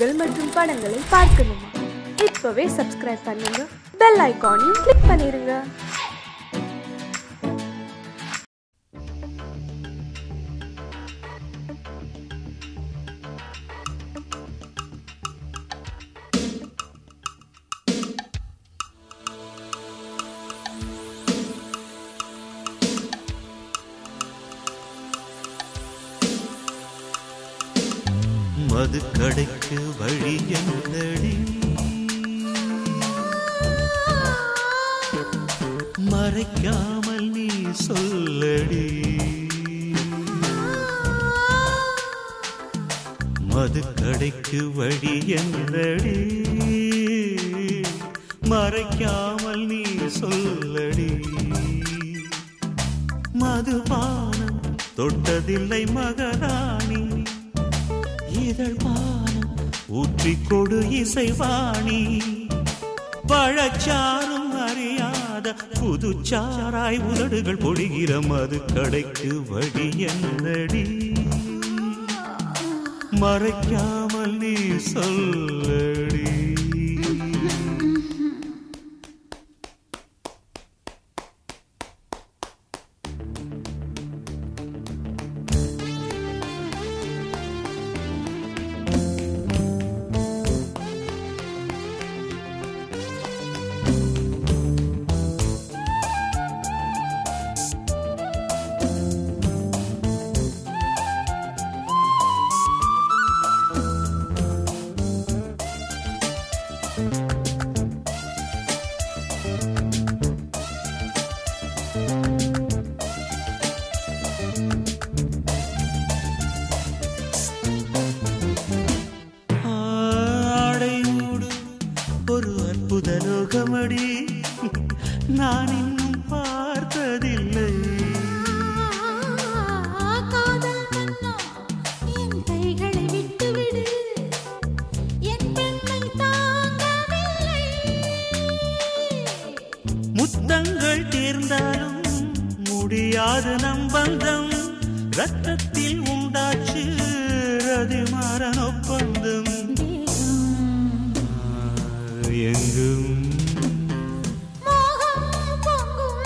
நிகழ்ச்சிகள் மற்றும் படங்களை பார்க்கணுமா? இப்பவே சப்ஸ்கிரைப் பண்ணுங்க, பெல் ஐகானையும் கிளிக் பண்ணிருங்க. மதுக்கடைக்கு வழி என்னடி, மறைக்காமல் நீ சொல்லடி. மதுக்கடைக்கு வழி என்னடி, மறைக்காமல் நீ சொல்லடி. மதுபானம் தொட்டதில்லை மகராணி, இதழ் பானம் ஊற்றிக்கொடு இசைவாணி. பழச்சாரும் அறியாத புதுச்சாராய் உதடுகள் பொழிகிற மதுக்கடைக்கு வழி என்னடி, மறைக்காமல் நீ சொல்லடி. ஒரு அற்புத லோகமடி, நான் இன்னும் பார்த்ததில்லை. காதல் மன்னா என் கைகளை விட்டுவிடு, என் பெண்மை தாங்கவில்லை. முத்தங்கள் தேர்ந்தாலும் முடியாது நம் பந்தம், ரத்தத்தில் உண்டாச்சு ரதிமாறன் ஒப்பந்தம். எங்கும் மோகம் பொங்கும்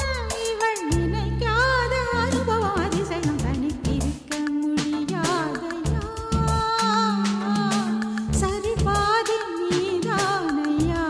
இவள் நினைக்காத அனுபவம் அதிசயம் தனித்திருக்க முடியாதையா. சரி பாதி நீதானையா.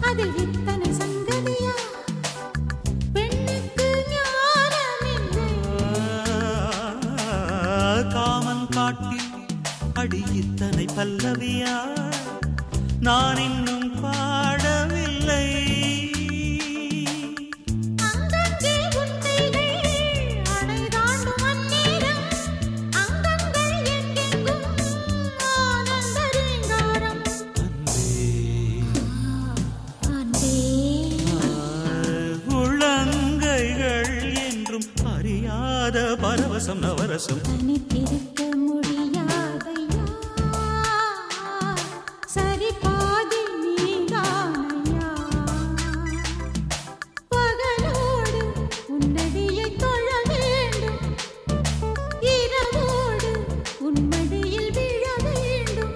அதில் இத்தனை சங்கதியா, பெண்ணுக்கு ஞானமில்லை. காமன் காட்டில் அடி இத்தனை பல்லவியா, நான் இன்னும் பாடவில்லை. அங்கங்கே உன்னைகள் அணைதாண்டும் அந்நேரம், அங்கங்கள் எங்கெங்கும் ஆனந்த ரீங்காரம். அன்பே உள்ளங்கைகள் என்றும் அறியாத பரவசம் நவரசம். தனித்திருக்க முடியாதையா. சரி பாதி நீதானையா. பகலோடு உன்னடியை தொழ வேண்டும், இரவோடு உன்மடியில் விழ வேண்டும்.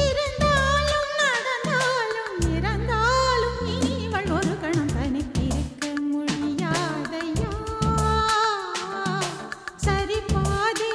இருந்தாலும் நடந்தாலும் இறந்தாலும் இவள் ஒரு கணம் தனித்திருக்க முடியாதையா. சரி பாதி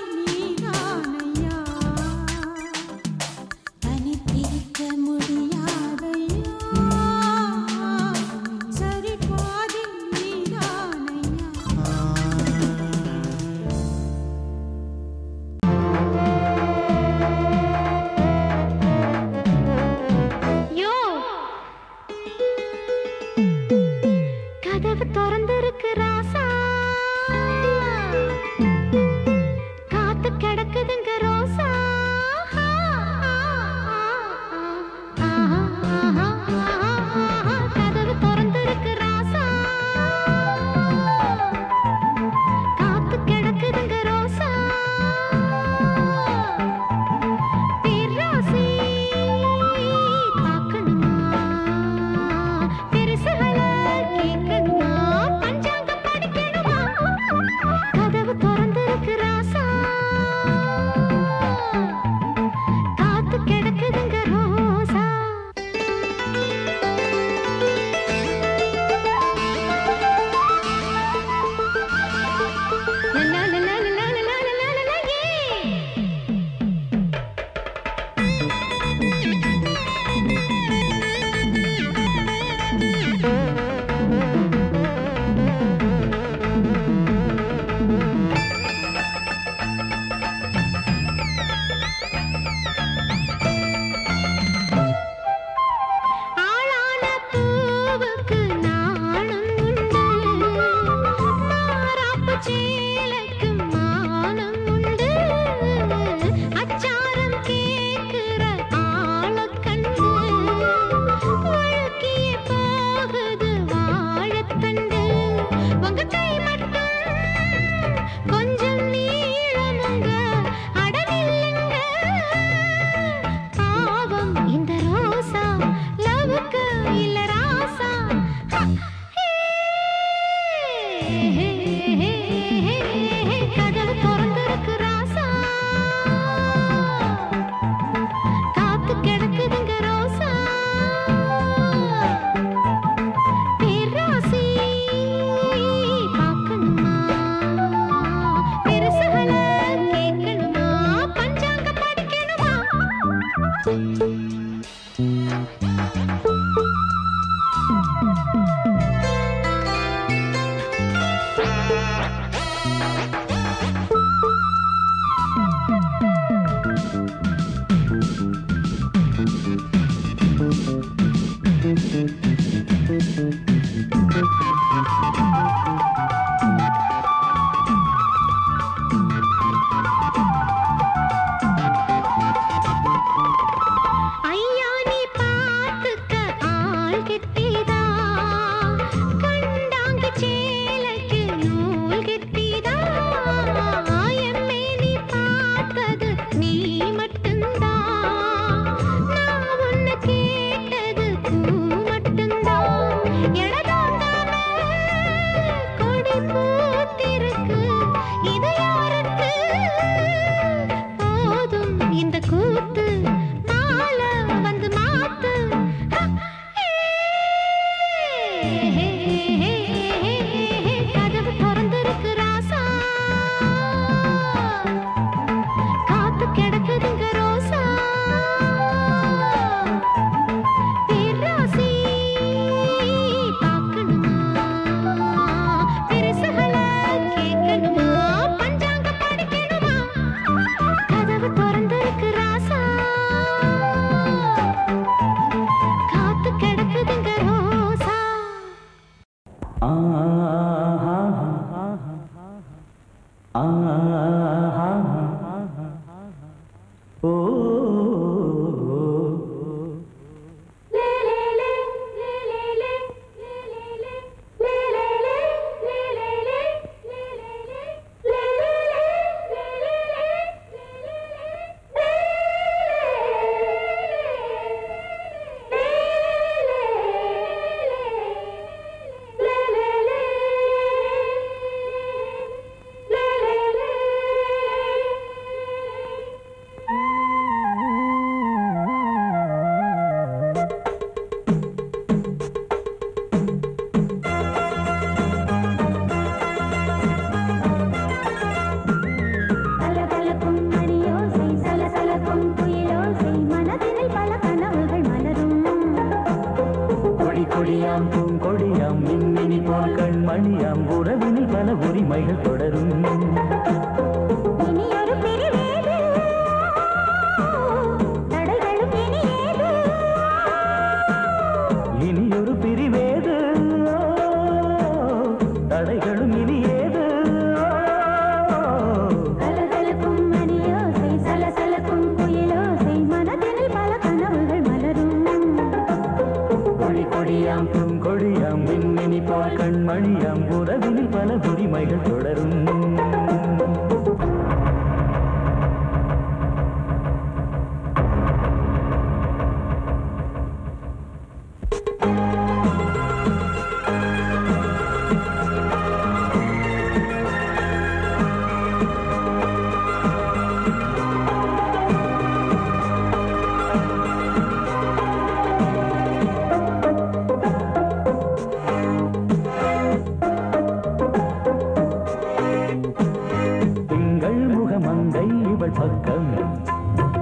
மங்கை இவள் பக்கம்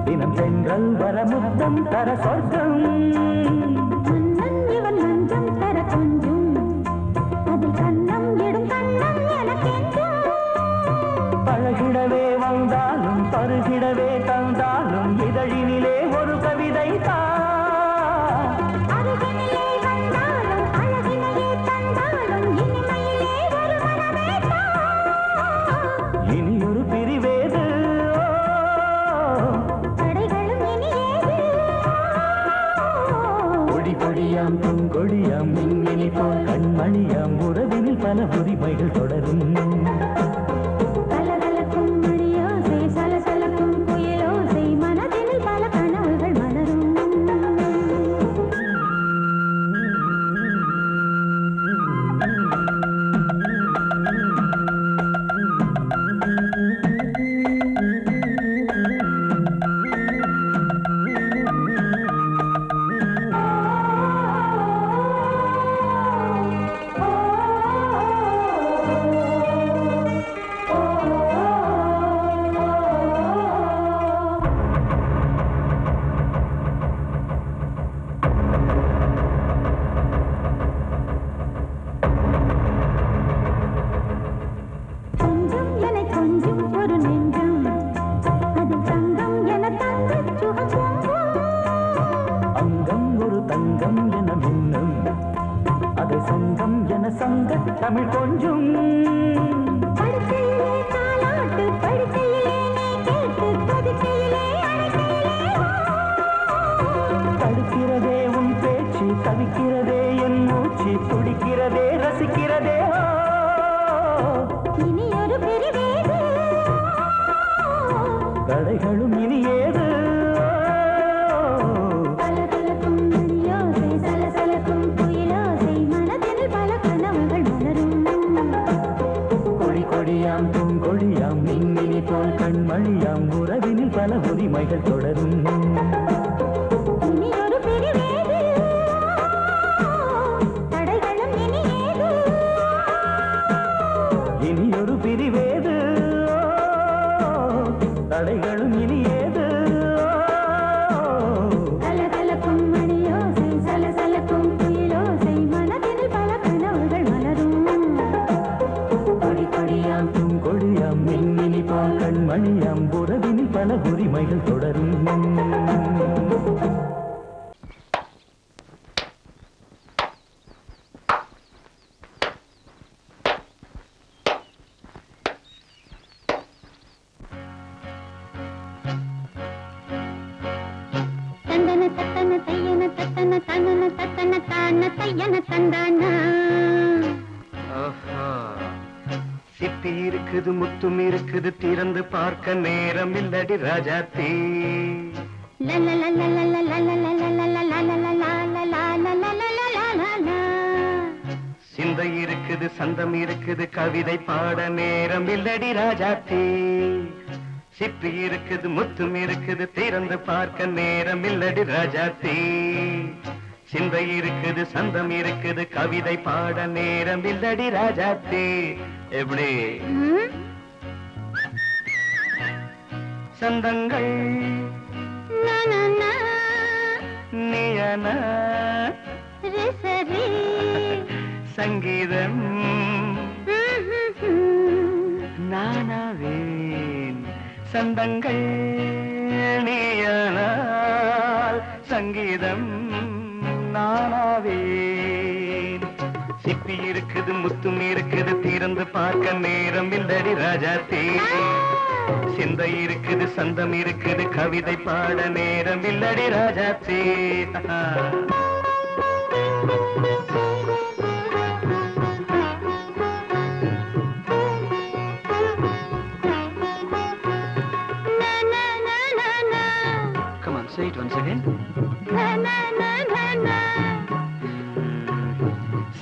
தினம் சென்றல் வர முத்தம் தர சொர்க்கம் மன்னன் இவன் மஞ்சம் தர கொஞ்சம் அதில் கண்ணம் இடும் கண்ணம் எனக்கென்றும் பழகிடவே வந்தாலும் பருகிடவே தந்தாலும் இதழினிலே ஒரு கவிதை அருகினிலே வந்தாலும் அழகினையே தந்தாலும் இனிமையிலே ஒரு மனமேட்டா இனியொரு பிரிவேது தடைகளும் இனியேது கொடி கொடியாம் பொங்கொடியாம் மின்மினி போல் கண்மணியாம் உறவினில் பல உரிமைகள் தொடரும் கலகலக்கும் மணியோசை சலசலக்கும் குயிலோசை மனதினில் பல கனவுகள் மலரும் கொஞ்சம் என கொஞ்சம் ஒரு நெஞ்சம் அதில் தங்கம் என தங்க சுகம் அங்கம் ஒரு தங்கம் என மின்னும் அதை சங்கம் என சங்க தமிழ் கொஞ்சம் படுக்கையிலே தாலாட்டு படுக்கையிலே நீ கேட்டு கொதிக்கையிலே அழைக்கையிலே தடுக்கிறதே உன் பேச்சு தவிக்கிறதே என் மூச்சு துடிக்கிறதே ரசிக்கிறதே இனி ஒரு பிரிவேது தடைகளும் இனி ஏது கலகலக்கும் மணியோசை சலசலக்கும் குயிலோசை மனதினில் பல கனவுகள் மலரும் கொடி கொடியாம் பூங்கொடியாம் மின்மினி போல் கண்மணியாம் உறவினில் பல உரிமைகள் தொடரும் இனி ஒரு பிரிவேது தடைகளும் இனியேது இனியொரு பிரிவேது தடைகளும் இனி ஏது கலகலக்கும் மணியோசை சலசலக்கும் குயிலோசை மனதினில் பல கனவுகள் மலரும் கொடி கொடியாம் பூங்கொடியாம் மின்மினி போல் கண்மணியாம் உறவினில் பல உரிமைகள் தொடரும் தந்தன தத்தன தையன தத்தன தனன தத்தன தான தையன தந்தானா சிப்பி இருக்குது முத்தும் இருக்குது திறந்து பார்க்க நேரம் இல்லடி ராஜாத்தி சிந்தை இருக்குது சந்தம் இருக்குது கவிதை பாட நேரம் இல்லடி ராஜாத்தி சிப்பி இருக்குது முத்தும் இருக்குது திறந்து பார்க்க நேரம் இல்லடி ராஜாத்தி சிந்தை இருக்குது சந்தம் இருக்குது கவிதை பாட நேரம் இல்லடி ராஜாத்தி எப்படி சந்தங்கள் நீயன சங்கீதம் நானாவேன் சந்தங்கள் நீயனால் சங்கீதம் நானாவேன் சிப்பி இருக்குது முத்தும் இருக்குது திறந்து பார்க்க நேரம் இல்லடி ராஜாத்தே சிந்தை இருக்குது சந்தம் இருக்குது கவிதை பாட நேரம் இல்லடி ராஜாத்தே Come on, say it once again.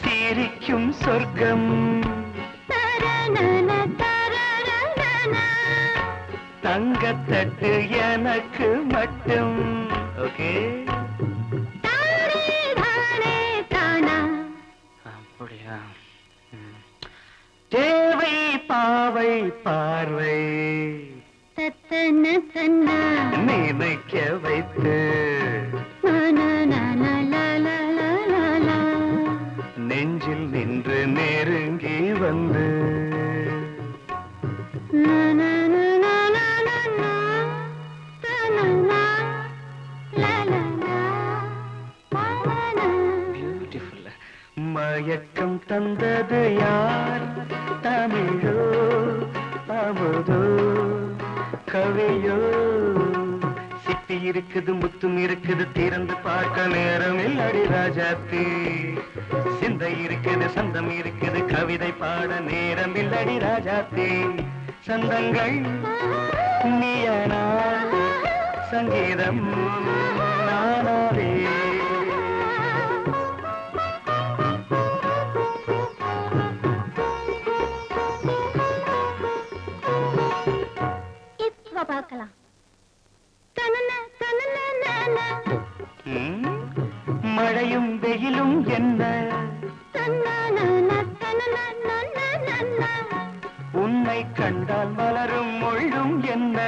சிரிக்கும் சொர்க்கம் தங்கத்தட்டு எனக்கு மட்டும். ஓகே அப்படியா? தேவை பாவை பார்வை நினைக்க வைத்து நெஞ்சில் நின்று நெருங்கி வந்து மயக்கம் தந்தது யார்? தமிழோ அமுதோ கவியோ? சிப்பி இருக்குது முத்தும் இருக்குது திறந்து பார்க்க நேரம் இல்லடி ராஜாத்தி. சிந்தை இருக்குது சந்தம் இருக்குது கவிதை பாட நேரம் இல்லடி ராஜாத்தி. சந்தங்கள் நீயனா சங்கீதம் நானாவே. பார்க்கலாம். மழையும் வெயிலும் என்ன உன்னை கண்டால் மலரும் மொழியும் என்ன?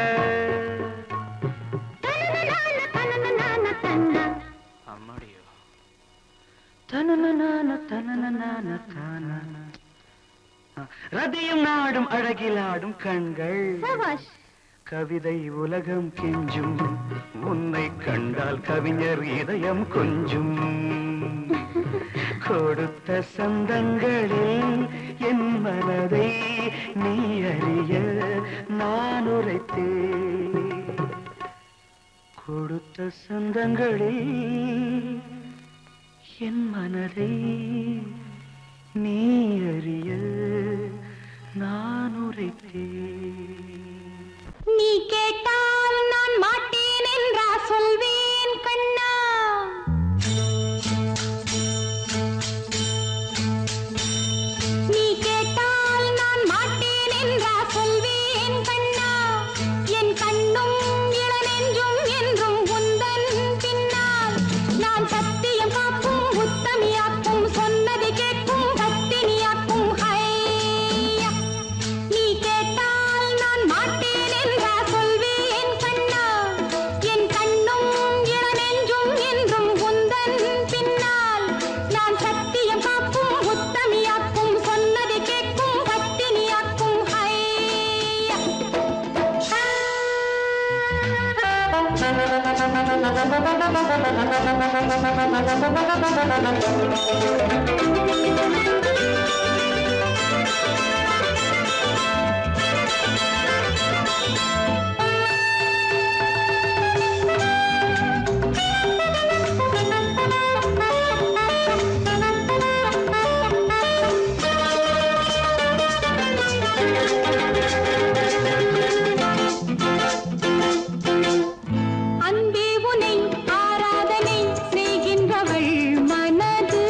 அம்மாடியோ ரதியும் நாடும் அழகிலாடும் கண்கள் கவிதை உலகம் கெஞ்சும். உன்னை கண்டால் கவிஞர் இதயம் கொஞ்சும். கொடுத்த சந்தங்களில் என் மனதை நீ அறிய நான் உரைத்தேன். கொடுத்த சந்தங்களில் என் மனதை நீ அறிய நான் உரைத்தேன். நீ கேட்டால் நான் மாட்டேன் என்றா சொல்வேன் கண்ணா. நீ கேட்டால் நான் மாட்டேன் என்றா சொல்வேன் கண்ணா. என் கண்ணும் இளநெஞ்சும் என்றும் உந்தன் பின்னால். நான் சத்தியம் காக்கும் உத்தமியாக்கும் சொன்னதை கேட்கும் கத்தினியாக்கும். ஹையா நீ கேட்டால் நான் மாட்டேன் என்றா சொல்வேன் கண்ணா. என் கண்ணும் இளநெஞ்சும் என்றும் உந்தன் பின்னால். நான் சத்தியம் காக்கும் உத்தமியாக்கும் சொன்னதை கேட்கும் கத்தினியாக்கும். ஹையா அன்பே உனை ஆராதனை செய்கின்றவள் மனது.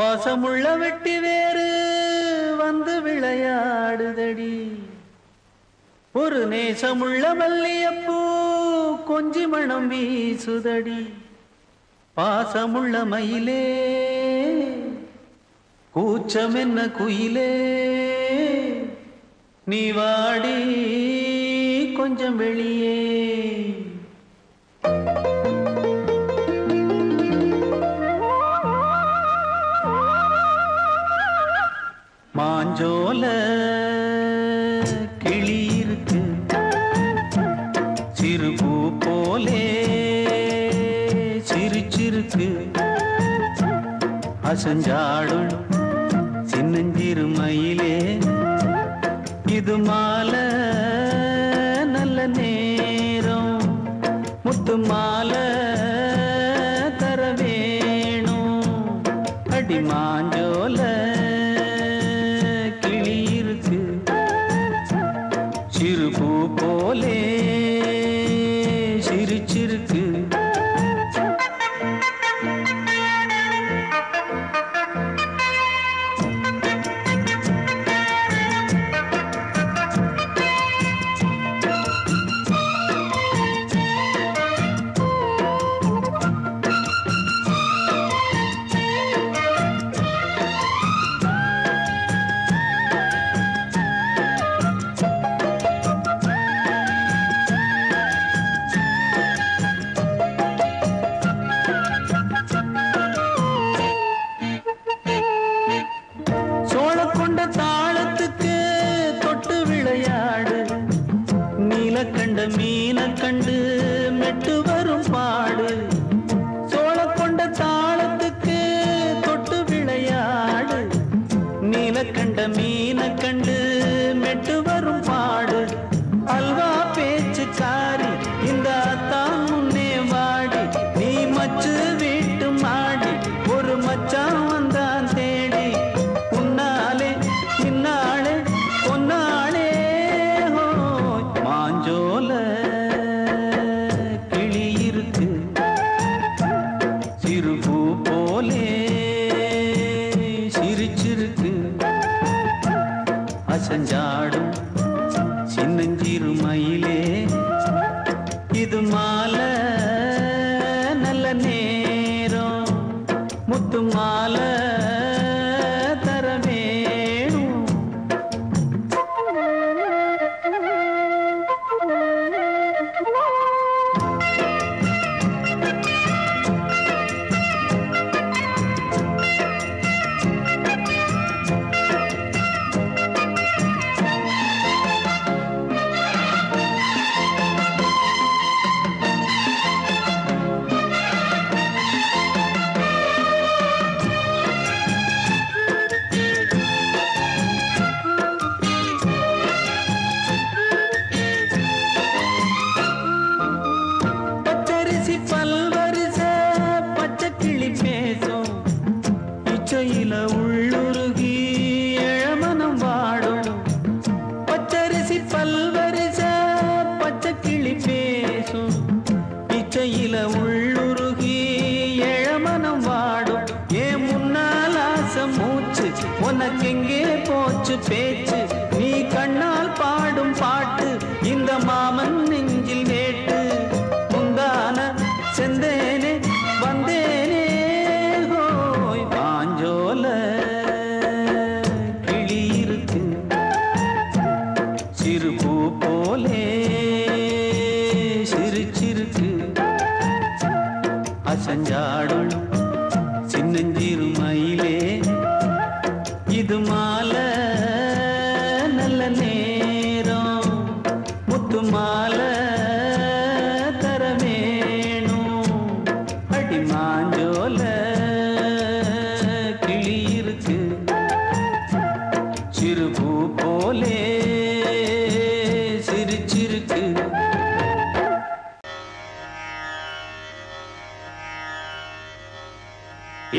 பாசமுள்ள வெட்டி வேறு வந்து விளையாடுதடி ஒரு நேசமுள்ள மல்லியப்பூ கொஞ்சி மணம் வீசுதடி பாசமுள்ள மயிலே கூச்சம் என்ன குயிலே நீ வாடி கொஞ்சம் வெளியே மாஞ்சோல கிளி இருக்கு சிறுபூ போலே சிரிச்சிருக்கு அசஞ்சாடும் சின்னஞ்சிறு மயிலே இது மாலை நல்ல நேரம் முத்து மாலை தர வேணும் அடி மாஞ்சோல சிறுபூ போலே சிரிச்சிருக்கு கண்ட மீன கண்டு மெட்டு வரும் பாடு சோழ கொண்ட தாளத்துக்கு தொட்டு விளையாடு நீல கண்ட மீன கண்டு மெட்டு வரும் பாடு அல்வா பேச்சு காரி இந்த தான் முன்னே வாடி நீ மச்சு வீட்டு மாடி ஒரு மச்சான் வந்தான் தேடி உன்னாலே பின்னாலே பொன்னாலே மாஞ்சோல கிளி இருக்கு சிறுபூ போலே சிரிச்சிருக்கு அசஞ்சாடும் சின்னஞ்சிறு மயிலே இது மாலை நல்ல நேரம் முத்து மாலை தர வேணும் பச்சரிசி பல்வரிச பச்சை கிளி பேசும் இச்சையில உள்ளுருகி இளமனம் வாடும் பச்சரிசி பல்வரிச பச்சை கிளி பேசும் இச்சையில உள்ளுருகி இளமனம் வாடும் ஏன் முன்னால் ஆசை மூச்சு உனக்கெங்கே போச்சு பேச்சு நீ கண்ணால் பாடும் பாட்டு இந்த மாமன் நெஞ்சில் வேட்டு முந்தான செந்தேனே வந்தேனே ஹோய் பாஞ்சோல கிளி இருக்கு சிறுபூ போலே சிரிச்சிருக்கு அசஞ்சாடும் சின்னஞ்சிறு மயிலே இது மாலை நல்ல நேரம் முத்து மாலை தர வேணும் அடி மாஞ்சோல கிளி இருக்கு சிறுபூ போலே சிரிச்சிருக்கு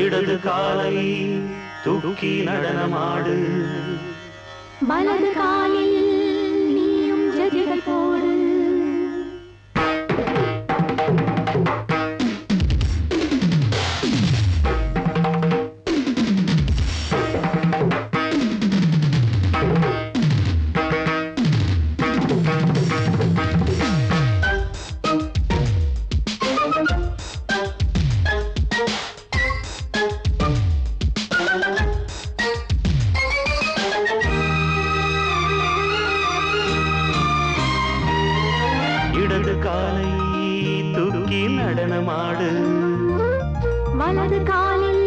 இடது காலை தூக்கி நடனமாடு வலது காலில் நீயும் ஜதிகள் போடு நடனமாடு வலது காலில்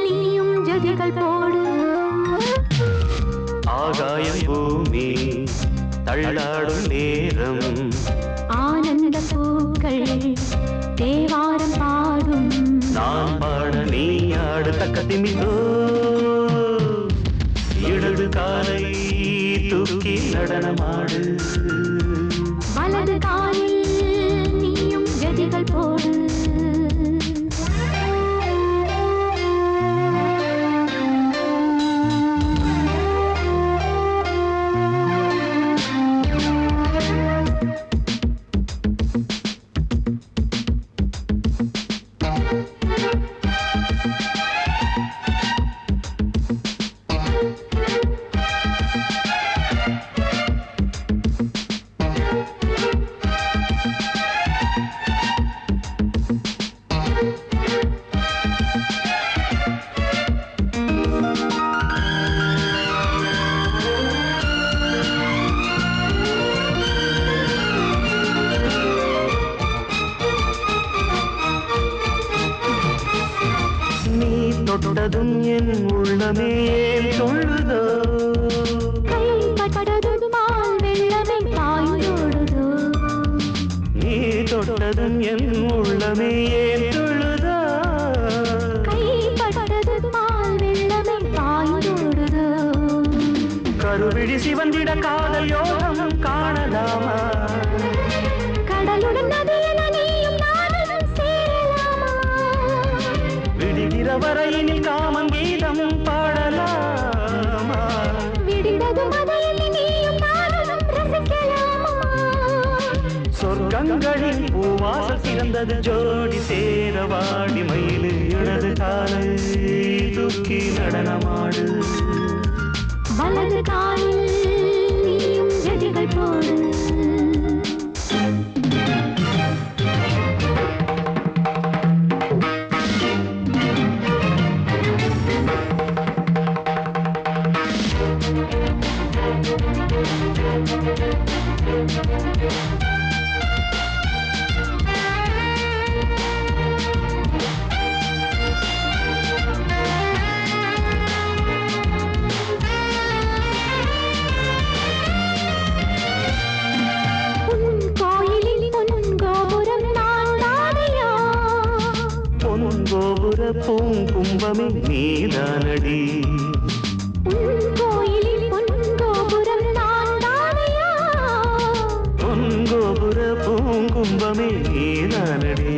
நீயும் ஜதிகள் போடு ஆகாயம் பூமி தள்ளாடும் நேரம் ஆனந்த பூக்கள் தேவாரம் பாடும் நான் பாட நீ ஆடு தக்க திமிதோ இடது காலை தூக்கி நடனமாடு வலது காலில் நீயும் ஜதிகள் போடு தொட்டதும் என் உள்ளமே சொல்லுதோ கைப்பட்டதும் பால் வெள்ளமே பாயோடுதோ நீ தொட்டதும் என் உள்ளமே சொல்லுதோ கைப்பட்டதும் பால் வெள்ளமே பாயோடுதோ கருவிழி சிவந்திட காதல் யோகம் காணலாமா கடலுடன் நதியில் நீயும் நானும் சேரலாமா விடுகிற வரையினில் காமன் கீதம் பாடலாமா விடிந்ததும் மதையில் நீயும் நானும் ரசிக்கலாமா சொர்க்கங்களில் பூவாசல் சிறந்தது ஜோடி சேரவாடி மயிலு இடது காலை தூக்கி நடனமாடு வலது காலில் நீயும் ஜதிகள் போடு பூங்கும்பமே நீதானடி கோயிலில் பொன்கோபுரம் நான் தானையா பொன்கோபுர பூங்கும்பமே நீதானடி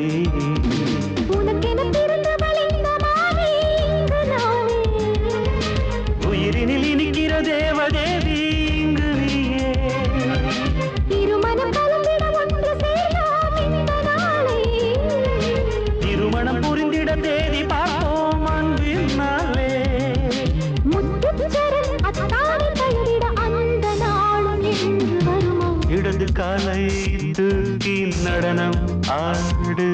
உனக்கென பிறந்தவள் இந்த மாலை இங்கு நானே உயிரினில் இனிக்கிற தேவதேவி இங்கு நீயே திருமணம் கலந்திட ஒன்று சேரலாம் இந்த நாளே திருமணம் புரிந்திட தேதி பார்ப்போம் அன்பினாலே முத்துச்சரன் அத்தானி தழுவிட அந்த நாளும் என்று வருமோ இடது காலை தூக்கி நடனம் ஆடு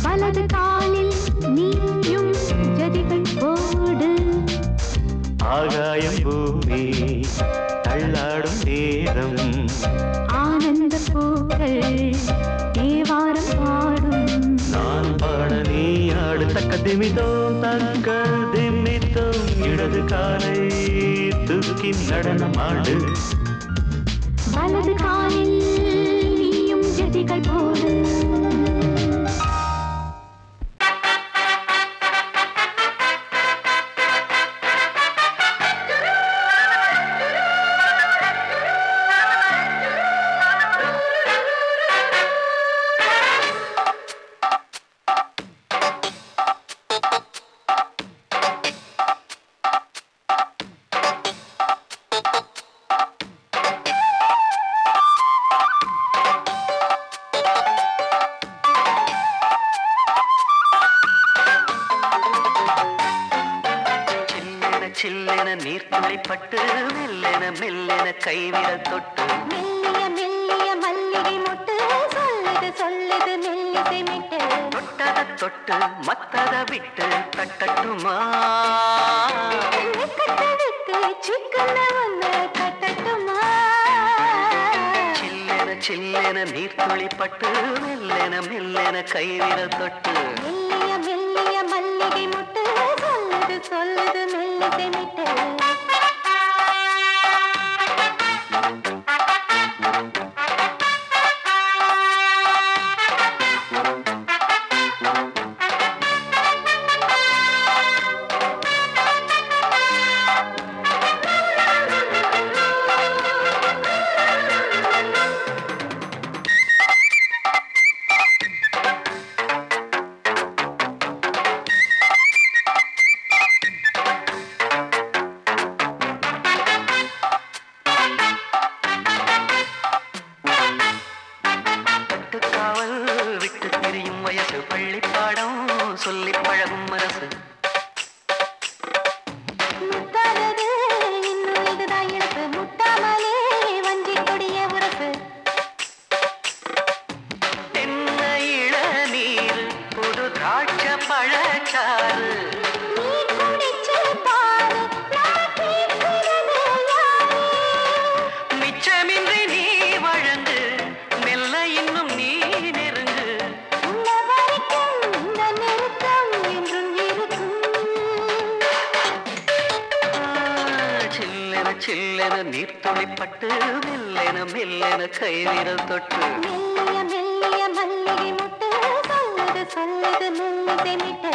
வலது காலில் நீயும் ஜதிகள் போடு ஆகாயம் பூமி தள்ளாடும் நேரம் ஆனந்த பூக்கள் தேவாரம் பாடும் நான் பாட நீ ஆடு தக்க திமிதோம் தக்க திமித்தோம் இடது காலை தூக்கி நடனமாடு வலது காலில் நீயும் ஜதிகள் போடு நீர்த்துளிப்பட்டு மெல்லென மெல்லென கைவிரல் தொட்டு மெல்லிய மெல்லிய மல்லிகை மொட்டு சொல்லுது சொல்லுது மெல்லிசை மிட்டு தொட்டத தொட்டு மத்தத விட்டு தட்டட்டுமா வெக்கத்தை விட்டு சிக்கன ஒன்று கட்டட்டுமா சில்லென சில்லென நீர்த்துளி பட்டு மெல்லென மெல்லென கைவிரல் தொட்டு மெல்லிய மெல்லிய மல்லிகை முட்டு சொல்லுது சொல்லுது மெல்லிசை மிட்டு சொல்லி பழகும் மனசு முத்தாதது இன்னும் இதுதான் இழப்பு முட்டாமலே வஞ்சி கொடிய உறப்பு தென்ன இளநீர் புது திராட்ச பழச்சாறு நீ குடிச்சு பாரு நான் கேட்கிறது யாரு மிச்சமின்றி நீ வழங்கு மெல்ல இன்னும் நீ நெருங்கு உள்ள வரைக்கும் இந்த நெருக்கம் என்றும் இருக்கும் சில்லென சில்லென நீர்த்துளிப்பட்டு மெல்லென மெல்லென கைவிரல் தொட்டு மெல்லிய மெல்லிய மல்லிகை முட்டு சொல்லுது சொல்லுது மெல்லிசை மிட்டு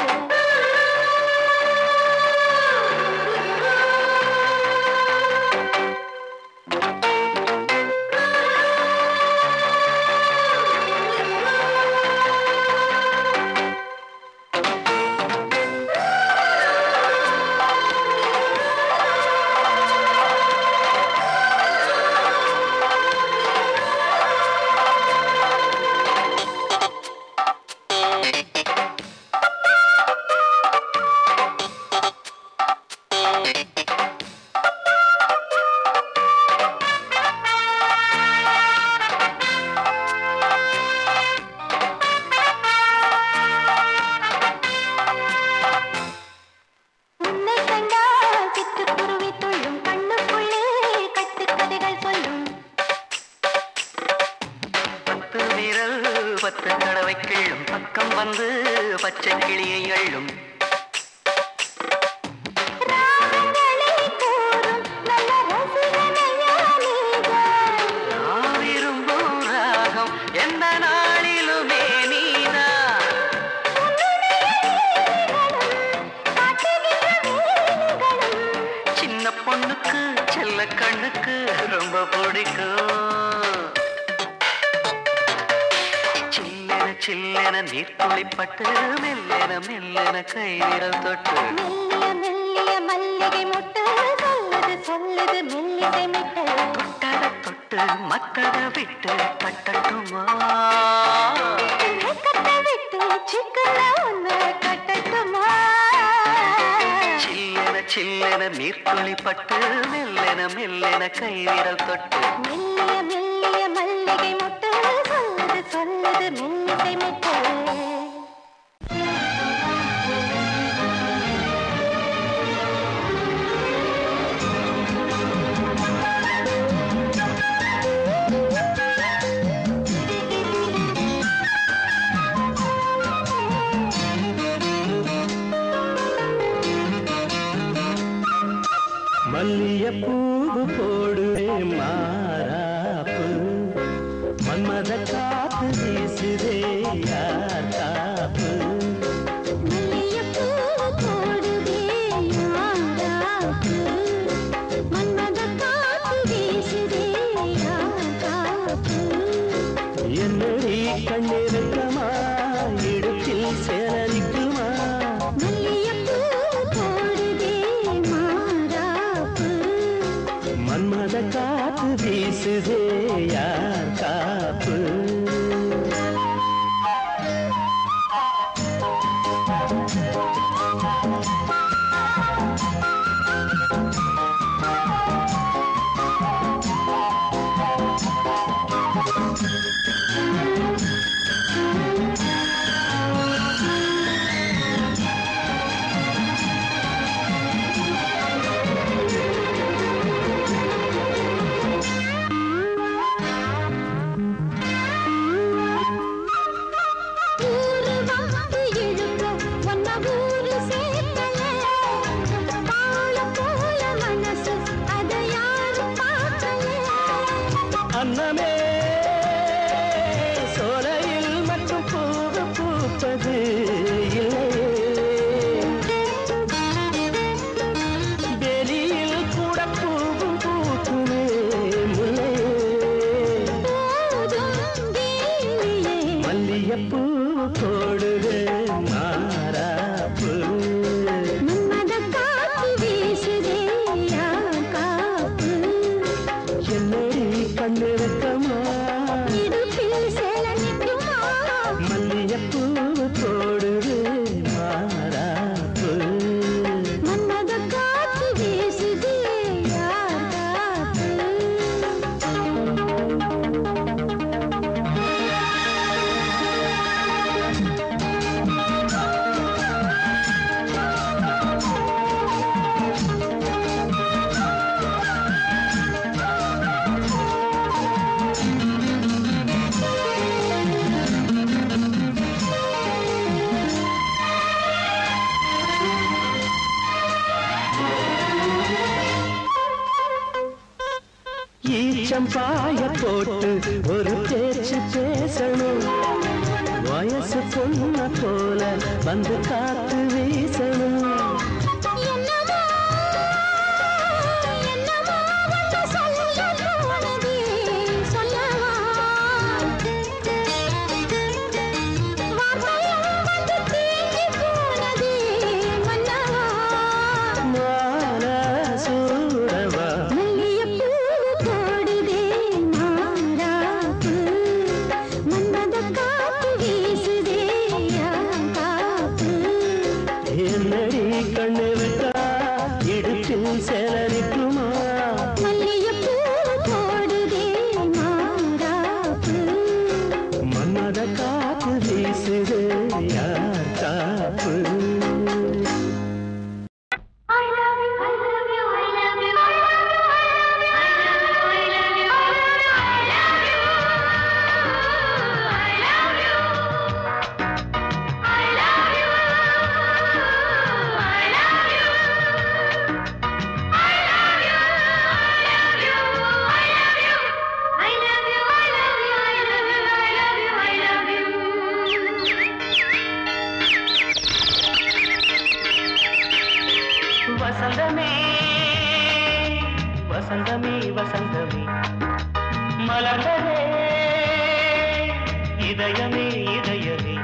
பத்து தடவை கிள்ளும் பக்கம் வந்து பச்சை கிளியை அள்ளும் நான் விரும்பும் ராகம் எந்த நாளிலுமே நீதான் சின்ன பொண்ணுக்கு செல்ல கண்ணுக்கு ரொம்ப பிடிக்கும் சில்லென நீர்த்துளிப்பட்டு மெல்லென மெல்லென கைவிரல் தொட்டு மெல்லிய மெல்லிய மல்லிகை முட்டு சொல்லுது சொல்லுது மெல்லிசை மிட்டு தொட்டத தொட்டு மத்தத விட்டு கட்டட்டுமா கட்டை விட்டு சிக்கன ஒன்று கட்டட்டுமா சில்லென சில்லென நீர்த்துளிப்பட்டு மெல்லென மெல்லென கைவிரல் தொட்டு மெல்லிய மெல்லிய மல்லிகை முட்டு சொல்லுது சொல்லுது மெல்லிசை மிட்டு மல்லியப்பூவு போடுவே மாறாப்பு மன்மத காத்து வீசுதே யார் காப்பு மல்லியப்பூ போடுதே யாராப்பு மன்மத காத்து வீசுதே யாராப்பு என்னடி கண்ணிருக்கமா இடுப்பில் சேரலிக்குமா மல்லியப்பூ போடுதே மாறாப்பு மன்மத காத்து வீசுதே யார் காப்பு பூப்பது இல்லையே, வெளியில் கூட பூவும் பூக்குமே முல்லையே, மல்லியப்பூ போடுது மாறாப்பு, என்னடி கண்ணிருக்கமா மல்லியப்பூ போடுது மாறாப்பு. ஈச்சம்பாய போட்டு ஒரு பேச்சு பேசணும், வயசு பொண்ண போல வந்து காத்து வீசணும், சேலரிக்குமா மன்மத காத்து வீசுது யார் காப்பு. வசந்தமே வசந்தமே வசந்தமே மலர்ந்ததே இதயமே இதயமே,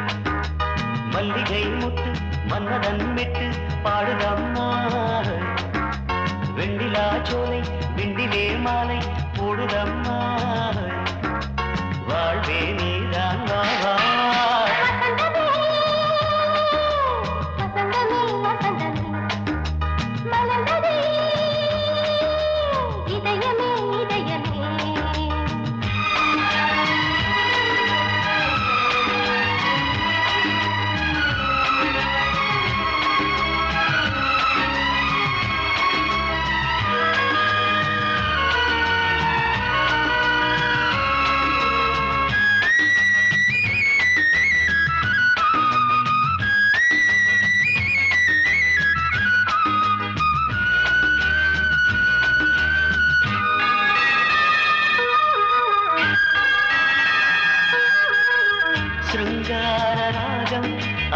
மல்லிகை முட்டு மன்மதன் மெட்டு பாடுதம்மா, வெண்ணிலா சோலை விண்டிலே மாலை போடுதம்மா, வாழ்வே நீதான் வா வா.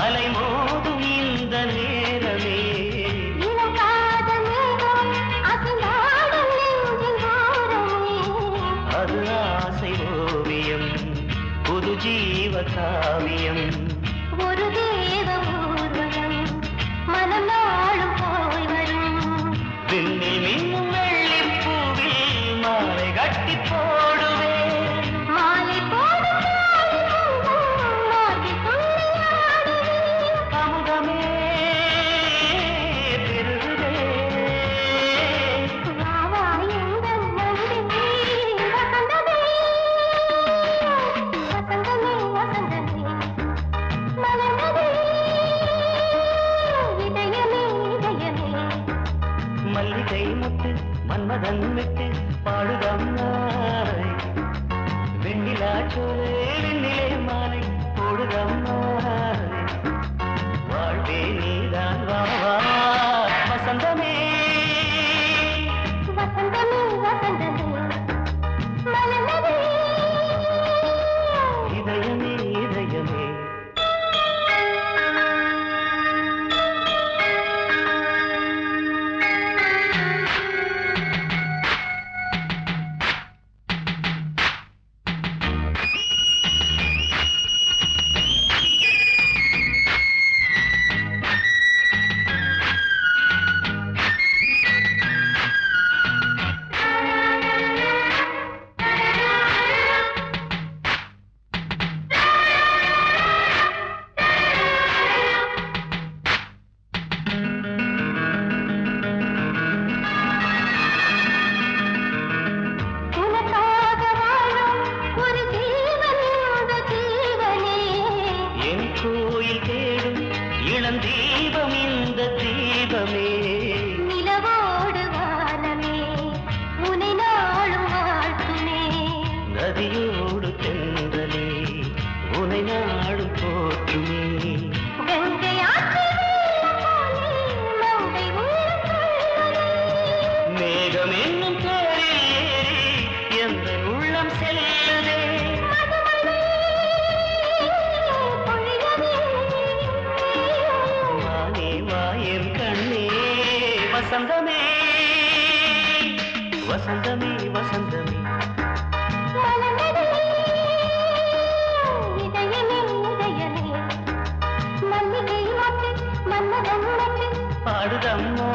அலைமோதும் இந்த நேரமே அது ஆசை ஓவியம் புது ஜீவ காவியம் ஒரு தேவ ஊர்வலம் மனம் நாளும் போய் வரும் விண்ணில் மின்னும் வெள்ளிப் பூவில் மாலை கட்டி போடுவேன் மாலை போடும் அமுதமே பெருகுதே வசந்தமே வசந்தமே வசந்தமே மலர்ந்ததே இதயமே இதயமே மல்லிகை முட்டு மன்மதன் விட்டு பாடுதம்மாய் வெண்ணிலா சோலை வெண்ணிலே மாலை போடுதம்மாய் வாழ்வே நீதான் வா வா வசந்தமே வசந்தமே வசந்தமே மலர்ந்ததே இதயமே இதயமே வசந்தமே வசந்தமே வசந்தமே பாடுதம்மா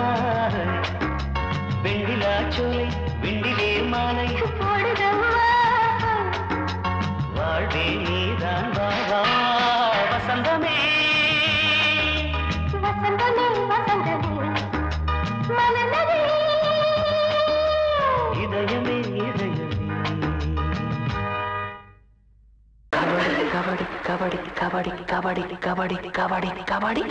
வெண்ணிலா சோலை வெண்ணிலே மாலை போடுதம்மா வாழ்வே நீதான் வாவா வசந்தமே வசந்தமே வசந்தமே மலர்ந்ததே இதயமே இதயமே கபடி கபடி கபடி கபடி கபடி கபடி கபடி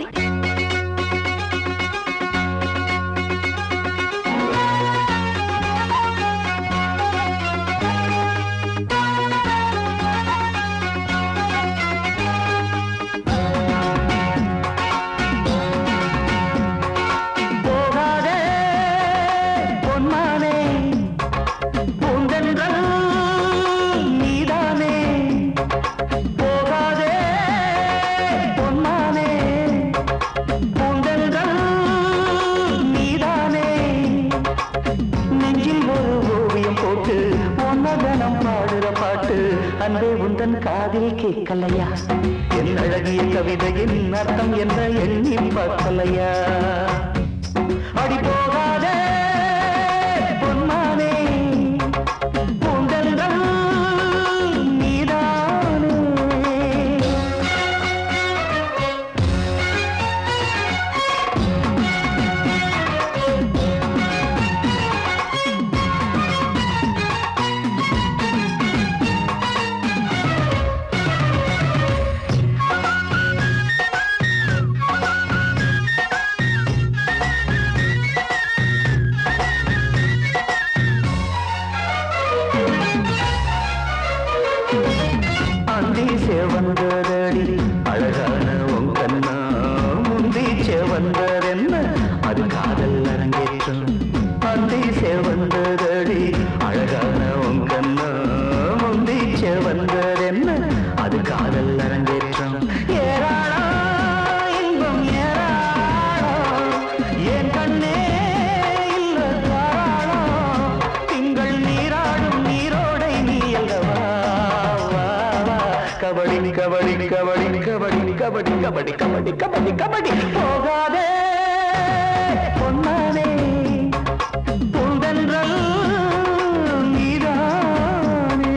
அன்பே உந்தன் காதில் கேட்கலையா என் அழகிய கவிதையின் அர்த்தம் என்ற எண்ணி பார்க்கலையா அடி போகாதே பொன்மானே உந்தன் நீதானே வந்ததடி அழகான உன் கண்ணா முந்திச்சே வந்ததென்ன அது காதல் அரங்கேற்றம் அந்திச்சே வந்ததடி அழகான உன் கண்ணா முந்திச்சே வந்ததென்ன அது காதல் அரங்கேற்றம் ஏராளா இன்பம் ஏராளா என் கண்ணே இல்ல தாராளா திங்கள் நீராடும் நீரோடை நீ அல்லவா கபடி கபடி கபடி கபடி கபடி கபடி கபடி கபடி கபடி போகாதே பொன்னானே பூந்தென்றல் நீதானே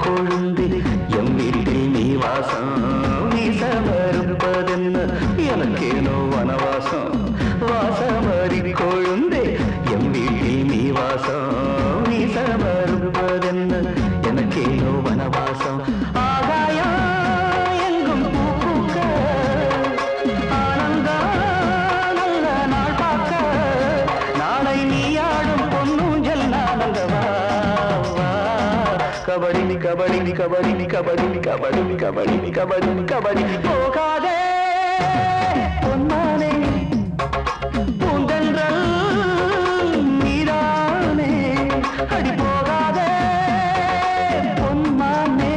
கொழுந்து எம் வீட்டில் நீ வாசம் வீசமறுப்பதென்ன எனக்கேனோ வனவாசம் வாசமறி கொழுந்து எம் வீட்டில் நீ வாசம் வீசமறுப்பதென்ன எனக்கேனோ வனவாசம் ஆகாயம் எங்கும் பூக்க ஆனந்தம் நல்ல நாள் பார்க்க நாளை நீயாடும் பொன்னூஞ்சல் நானந்தவா கபடி கபடி கபடி கபடி கபடி கபடி கபடி கபடி போகாதே பொன்மானே பூந்தென்றல் நீதானே அடி போகாதே பொன்மானே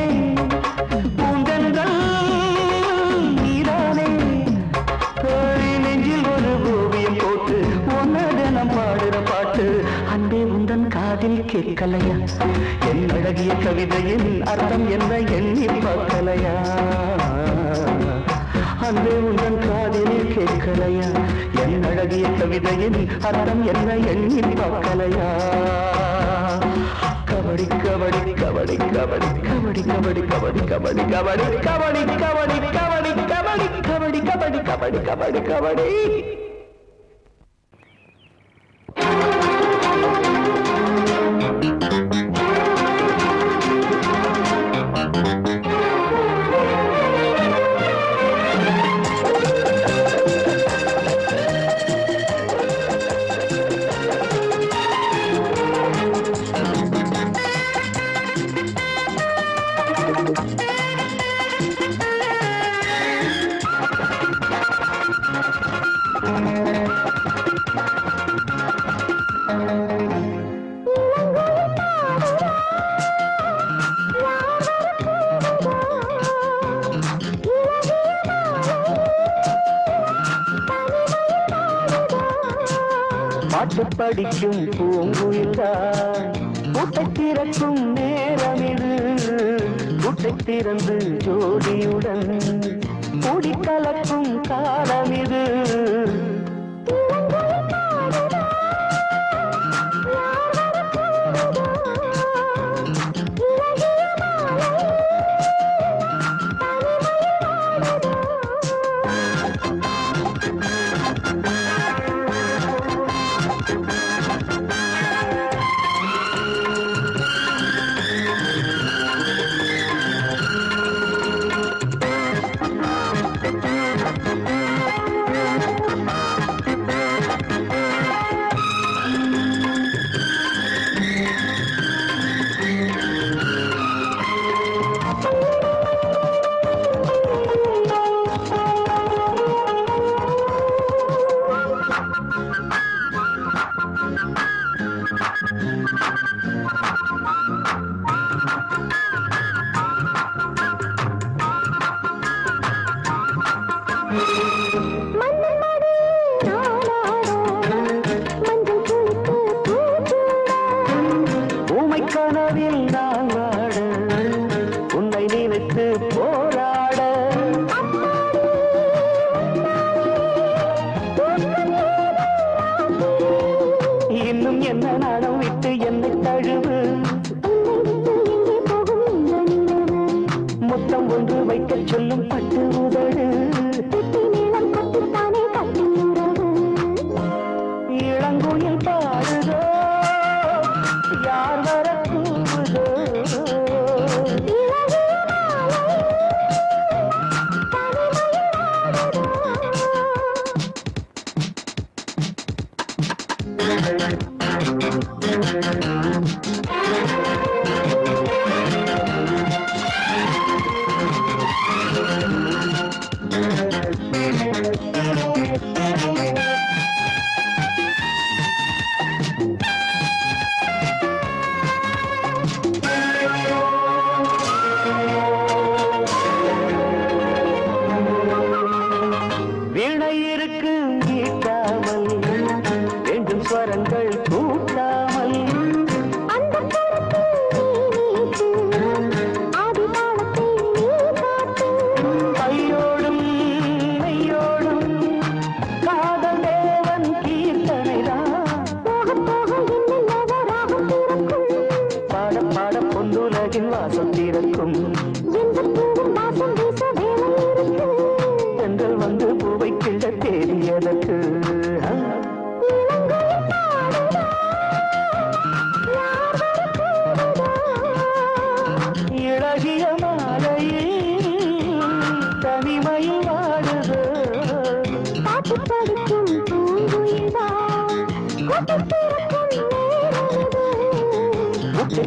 பூந்தென்றல் நீதானே நெஞ்சில் ஒரு ஓவியம் போட்டு உன்னதனம் பாடுற பாட்டு அன்பே உந்தன் காதில் கேட்கலையா என் அழகிய கவிதையின் அர்த்தம் என்ன எண்ணி பார்க்கலையா அன்பே உந்தன் காதில் கேட்கலையா என் அழகிய கவிதையின் அர்த்தம் என்ன எண்ணி பார்க்கலையா கபடி கபடி கபடி கபடி கபடி கபடி கபடி கபடி கபடி கபடி கபடி கபடி கபடி கபடி கபடி கபடி கபடி கபடி பாட்டு படிக்கும் பூங்குயில்தான் கூட்டை திறக்கும் நேரம் இது கூட்டை திறந்து ஜோடியுடன் கூடி கலக்கும் காலம் இது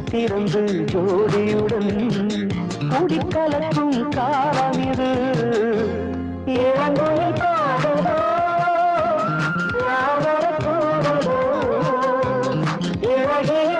திறந்து ஜோடியுடன் கூடி கலக்கும் காலம் இது இளங்கோயில் பாடுதோ யார் வரக்கூடுதோ இழகிய